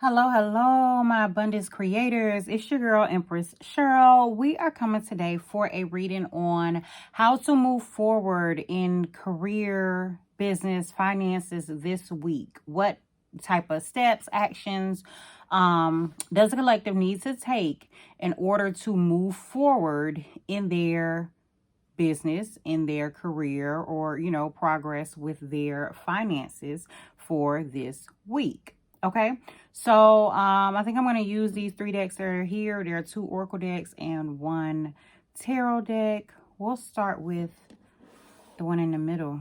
Hello, hello, my abundance creators. It's your girl, Empress Cheryl. We are coming today for a reading on how to move forward in career, business, finances this week. What type of steps, actions does the collective need to take in order to move forward in their business, in their career, or, progress with their finances for this week? Okay, so I think I'm going to use these three decks that are here. There are two oracle decks and one tarot deck. We'll start with the one in the middle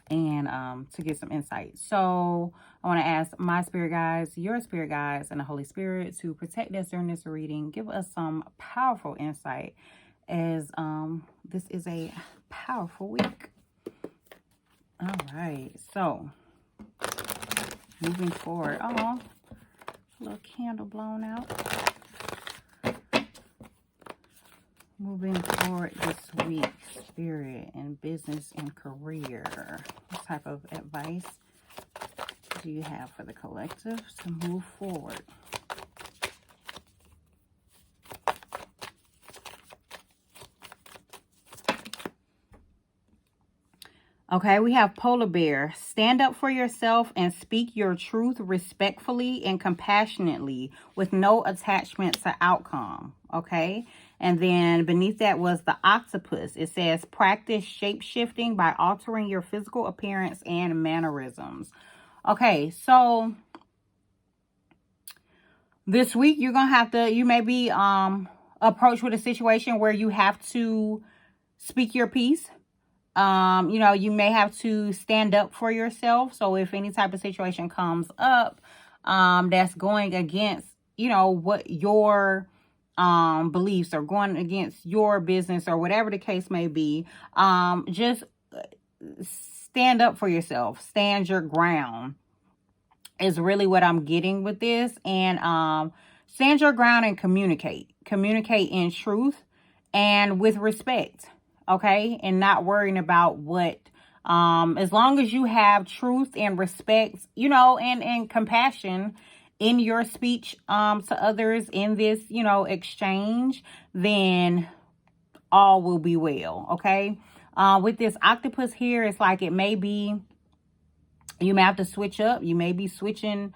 and to get some insight. So I want to ask my spirit guides, your spirit guides, and the Holy Spirit to protect us during this reading. Give us some powerful insight as this is a powerful week. All right, so moving forward. Oh, little candle blown out. Moving forward this week, spirit and business and career. What type of advice do you have for the collective to move forward? Okay, we have Polar Bear. Stand up for yourself and speak your truth respectfully and compassionately with no attachment to outcome. Okay, and then beneath that was the Octopus. It says practice shape-shifting by altering your physical appearance and mannerisms. Okay, so this week you're going to have to, you may be approached with a situation where you have to speak your piece. You may have to stand up for yourself. So if any type of situation comes up, that's going against, what your beliefs are, going against your business or whatever the case may be, just stand up for yourself, stand your ground is really what I'm getting with this. And, stand your ground and communicate in truth and with respect. Okay, and not worrying about what, as long as you have truth and respect, and compassion in your speech to others in this, exchange, then all will be well. Okay, with this octopus here, it's like it may be, you may have to switch up. You may be switching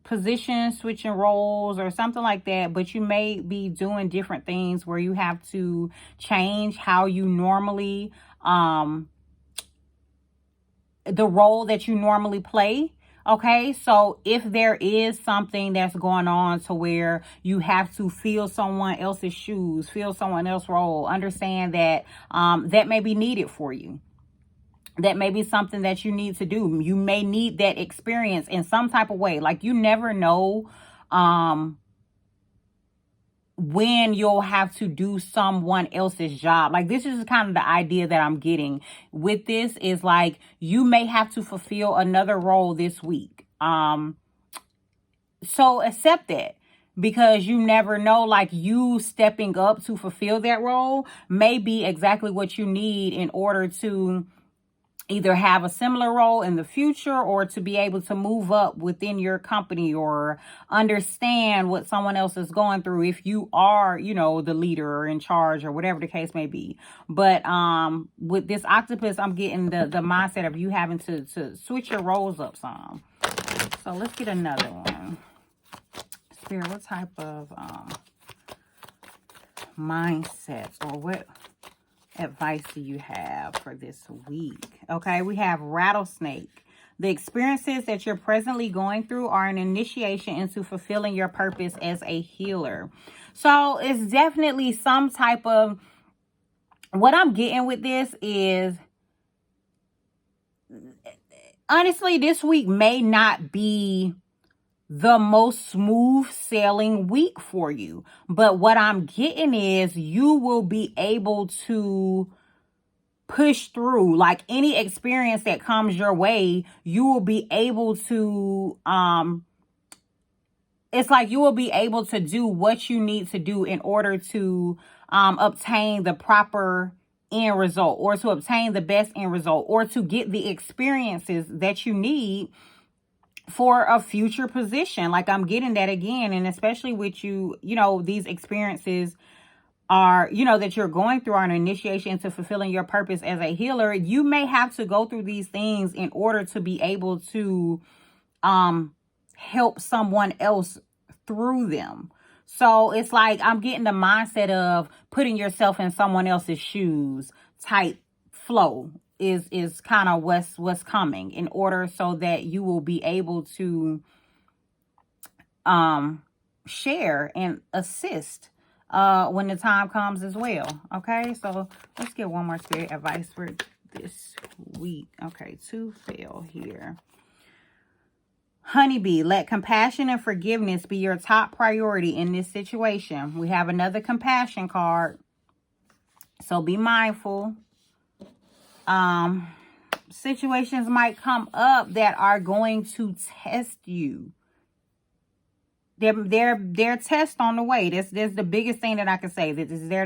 positions, switching roles or something like that, but you may be doing different things where you have to change how you normally the role that you normally play. Okay, so if there is something that's going on to where you have to fill someone else's shoes, fill someone else's role, understand that that may be needed for you. That may be something that you need to do. You may need that experience in some type of way. Like, you never know when you'll have to do someone else's job. Like, this is kind of the idea that I'm getting with this, is like, you may have to fulfill another role this week. So accept that. Because you never know, like, you stepping up to fulfill that role may be exactly what you need in order to either have a similar role in the future or to be able to move up within your company or understand what someone else is going through if you are, the leader or in charge or whatever the case may be. But with this octopus, I'm getting the mindset of you having to switch your roles up some. So let's get another one. Spirit, what type of mindsets or what advice do you have for this week? Okay, we have Rattlesnake. The experiences that you're presently going through are an initiation into fulfilling your purpose as a healer. So it's definitely some type of, what I'm getting with this is, honestly, this week may not be the most smooth sailing week for you. But what I'm getting is you will be able to push through. Like, any experience that comes your way, you will be able to, it's like you will be able to do what you need to do in order to obtain the proper end result, or to obtain the best end result, or to get the experiences that you need for a future position. Like, I'm getting that again. And especially with you, these experiences are, that you're going through are an initiation into fulfilling your purpose as a healer. You may have to go through these things in order to be able to help someone else through them. So it's like I'm getting the mindset of putting yourself in someone else's shoes type flow is kind of what's coming, in order so that you will be able to share and assist when the time comes as well. Okay, so let's get one more spirit advice for this week. Okay, 2 fell here. Honeybee, let compassion and forgiveness be your top priority in this situation. We have another compassion card, so be mindful. Situations might come up that are going to test you. There tests on the way. That's the biggest thing that I can say. That is there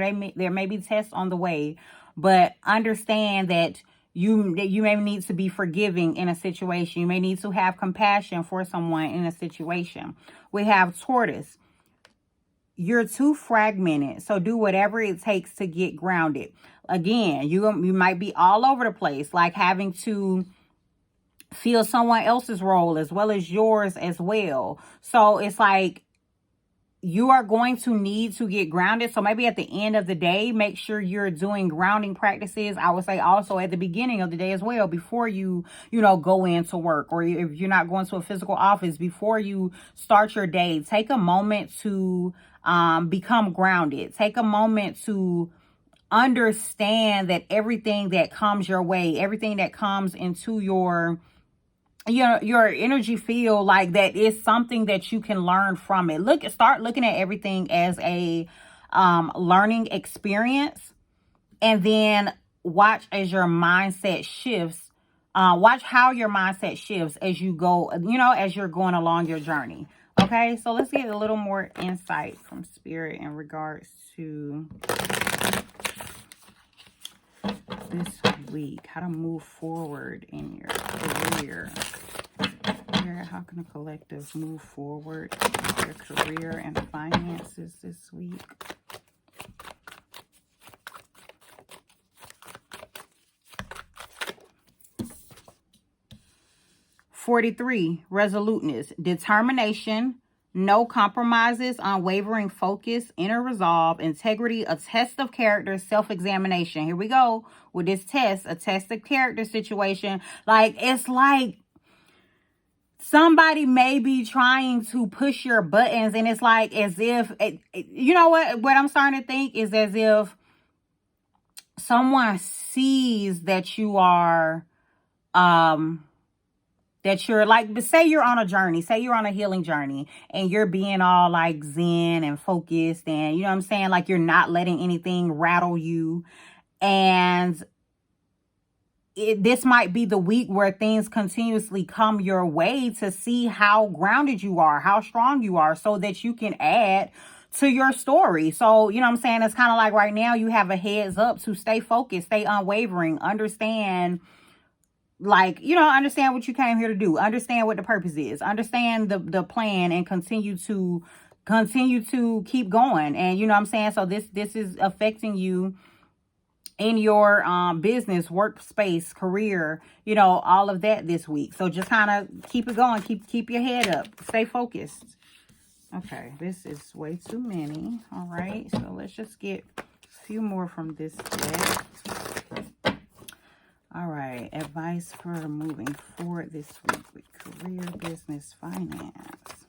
may be tests on the way, but understand that you may need to be forgiving in a situation. You may need to have compassion for someone in a situation. We have Tortoise. You're too fragmented, so do whatever it takes to get grounded. Again, you might be all over the place, like having to feel someone else's role as well as yours as well. So it's like you are going to need to get grounded. So maybe at the end of the day, make sure you're doing grounding practices. I would say also at the beginning of the day as well, before you go into work, or if you're not going to a physical office, before you start your day, take a moment to become grounded. Take a moment to understand that everything that comes your way, everything that comes into your energy field, like that is something that you can learn from it. Start looking at everything as a learning experience, and then watch as your mindset shifts. Watch how your mindset shifts as you go, as you're going along your journey. Okay, so let's get a little more insight from Spirit in regards to this week. How to move forward in your career. How can a collective move forward in their career and finances this week? $43, resoluteness, determination, no compromises, unwavering focus, inner resolve, integrity, a test of character, self-examination. Here we go with this test, a test of character situation. Like, it's like somebody may be trying to push your buttons, and it's like as if, what I'm starting to think is as if someone sees that you are, that you're like, say you're on a journey, say you're on a healing journey, and you're being all like zen and focused, and you know what I'm saying? Like, you're not letting anything rattle you. And this might be the week where things continuously come your way to see how grounded you are, how strong you are, so that you can add to your story. So, you know what I'm saying? It's kind of like right now you have a heads up to stay focused, stay unwavering, understand, understand what you came here to do, understand what the purpose is, understand the plan, and continue to keep going. And you know what I'm saying? So this is affecting you in your business, workspace, career, all of that this week. So just kind of keep it going. Keep your head up. Stay focused. Okay, this is way too many. All right, so let's just get a few more from this deck. All right, advice for moving forward this week with career, business, finance.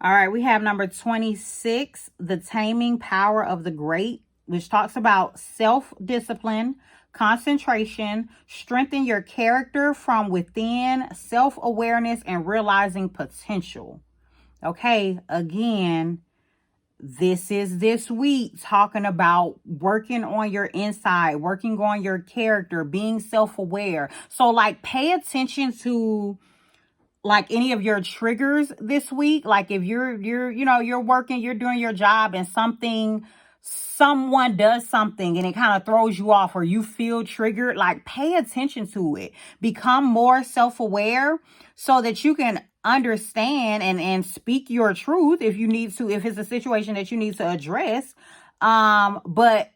All right, we have number 26, The Taming Power of the Great, which talks about self-discipline, concentration, strengthen your character from within, self-awareness, and realizing potential. Okay, again, this is this week talking about working on your inside, working on your character, being self-aware. So like, pay attention to like any of your triggers this week. Like if you're working, you're doing your job, and something someone does something and it kind of throws you off or you feel triggered, like pay attention to it. Become more self-aware so that you can understand and speak your truth if you need to, if it's a situation that you need to address. But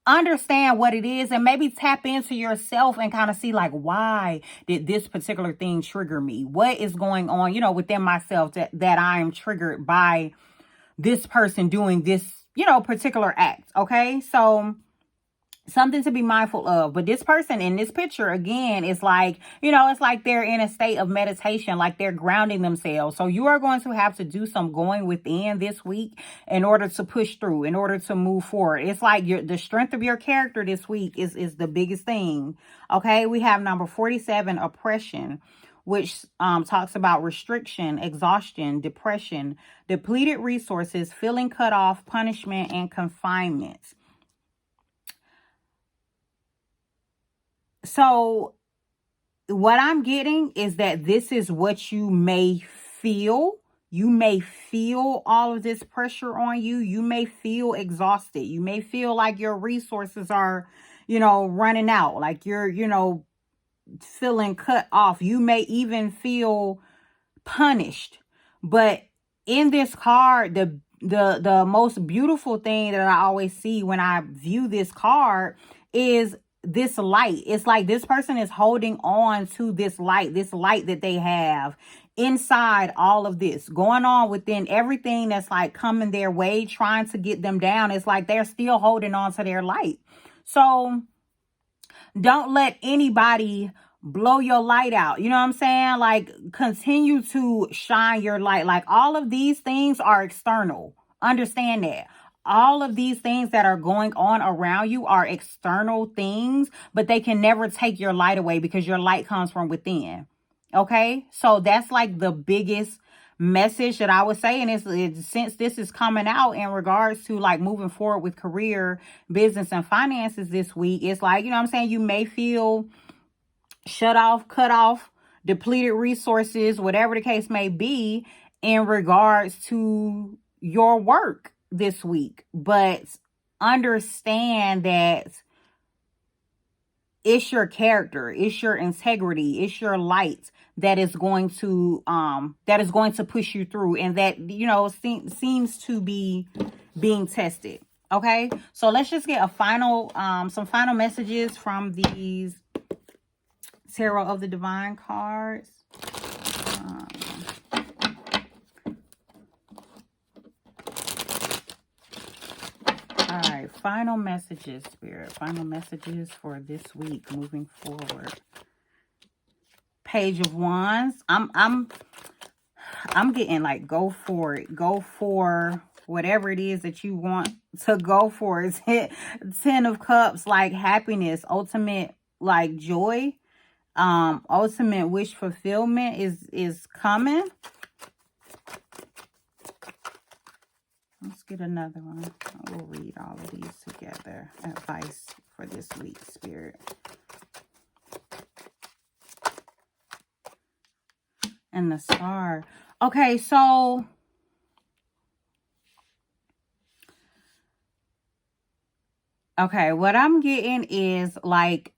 understand what it is and maybe tap into yourself and kind of see, like, why did this particular thing trigger me? What is going on, within myself that I am triggered by this person doing this, particular act. Okay. So something to be mindful of. But this person in this picture, again, is like, it's like they're in a state of meditation, like they're grounding themselves. So you are going to have to do some going within this week in order to push through, in order to move forward. It's like the strength of your character this week is the biggest thing. Okay. We have number 47, oppression, which talks about restriction, exhaustion, depression, depleted resources, feeling cut off, punishment, and confinement. So what I'm getting is that this is what you may feel. You may feel all of this pressure on you. You may feel exhausted. You may feel like your resources are, running out, like you're, feeling cut off. You may even feel punished. But in this card, the most beautiful thing that I always see when I view this card is this light. It's like this person is holding on to this light that they have inside all of this going on within everything that's like coming their way, trying to get them down. It's like they're still holding on to their light. So don't let anybody blow your light out. You know what I'm saying? Like, continue to shine your light. Like, all of these things are external. Understand that. All of these things that are going on around you are external things, but they can never take your light away because your light comes from within. Okay? So that's like the biggest message that I would say. And it's since this is coming out in regards to like moving forward with career, business, and finances this week, it's like, you know what I'm saying? You may feel shut off, cut off, depleted resources, whatever the case may be in regards to your work this week. But understand that it's your character, it's your integrity, it's your light that is going to push you through, and that seems to be being tested. Okay, so let's just get some final messages from these Tarot of the Divine cards. All right, final messages, Spirit. Final messages for this week, moving forward. Page of Wands. I'm getting like, go for it. Go for whatever it is that you want to go for. It's 10 of Cups, like happiness, ultimate like joy, ultimate wish fulfillment is coming. Let's get another one. We'll read all of these together. Advice for this week, Spirit. And the Star. Okay, so what I'm getting is like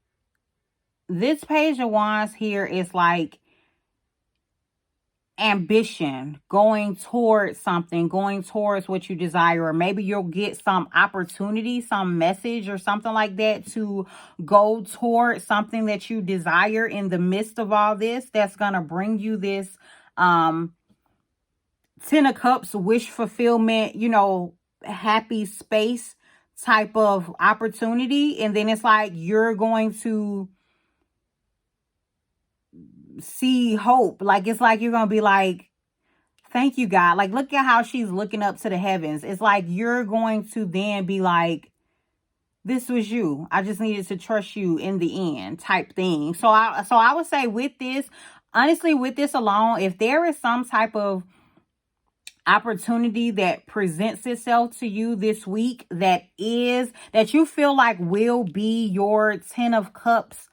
this Page of Wands here is like ambition, going towards something, going towards what you desire, or maybe you'll get some opportunity, some message or something like that to go towards something that you desire in the midst of all this, that's going to bring you this 10 of Cups wish fulfillment, happy space type of opportunity. And then it's like you're going to see hope. Like, it's like you're gonna be like, thank you, God. Like, look at how she's looking up to the heavens. It's like you're going to then be like, this was you. I just needed to trust you in the end type thing. So I would say with this, honestly, with this alone, if there is some type of opportunity that presents itself to you this week that you feel like will be your 10 of Cups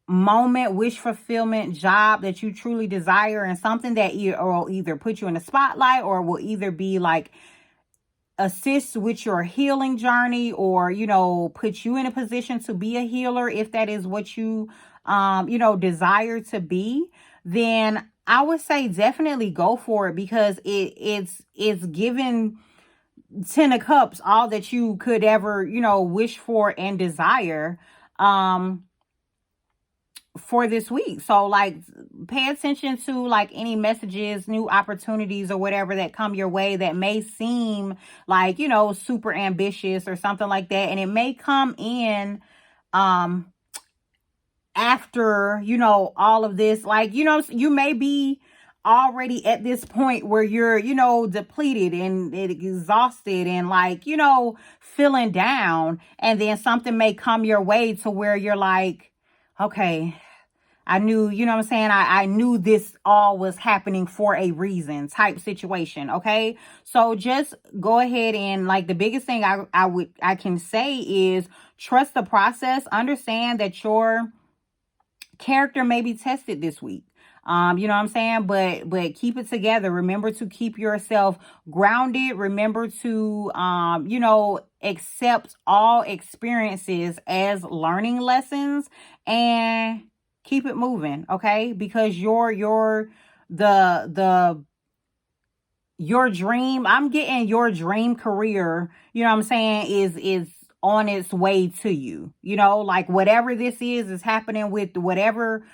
moment, wish fulfillment, job that you truly desire, and something that will either put you in the spotlight or will either be like assist with your healing journey, or, put you in a position to be a healer, if that is what you, desire to be, then I would say definitely go for it, because it's given 10 of cups all that you could ever, wish for and desire for this week. So like, pay attention to like any messages, new opportunities, or whatever that come your way that may seem like, super ambitious or something like that. And it may come in um after, all of this, like, you may be already at this point where you're, depleted and exhausted and like, feeling down. And then something may come your way to where you're like, okay, I knew, what I'm saying? I knew this all was happening for a reason type situation. Okay. So just go ahead and, like, the biggest thing I can say is trust the process. Understand that your character may be tested this week. You know what I'm saying? But keep it together. Remember to keep yourself grounded. Remember to, accept all experiences as learning lessons, and keep it moving. Okay. Because the your dream, I'm getting your dream career, you know what I'm saying, is on its way to you. Like, whatever this is happening with whatever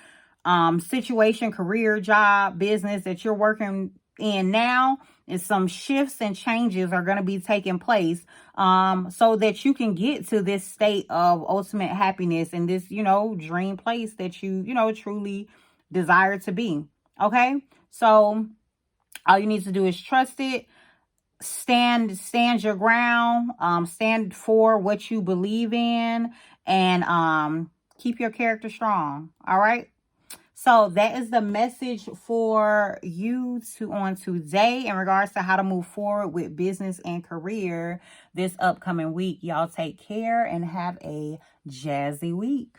situation, career, job, business that you're working in now, is some shifts and changes are going to be taking place, so that you can get to this state of ultimate happiness and this, dream place that you, truly desire to be. Okay. So all you need to do is trust it, stand your ground, stand for what you believe in, and keep your character strong. All right. So that is the message for you on today in regards to how to move forward with business and career this upcoming week. Y'all take care and have a jazzy week.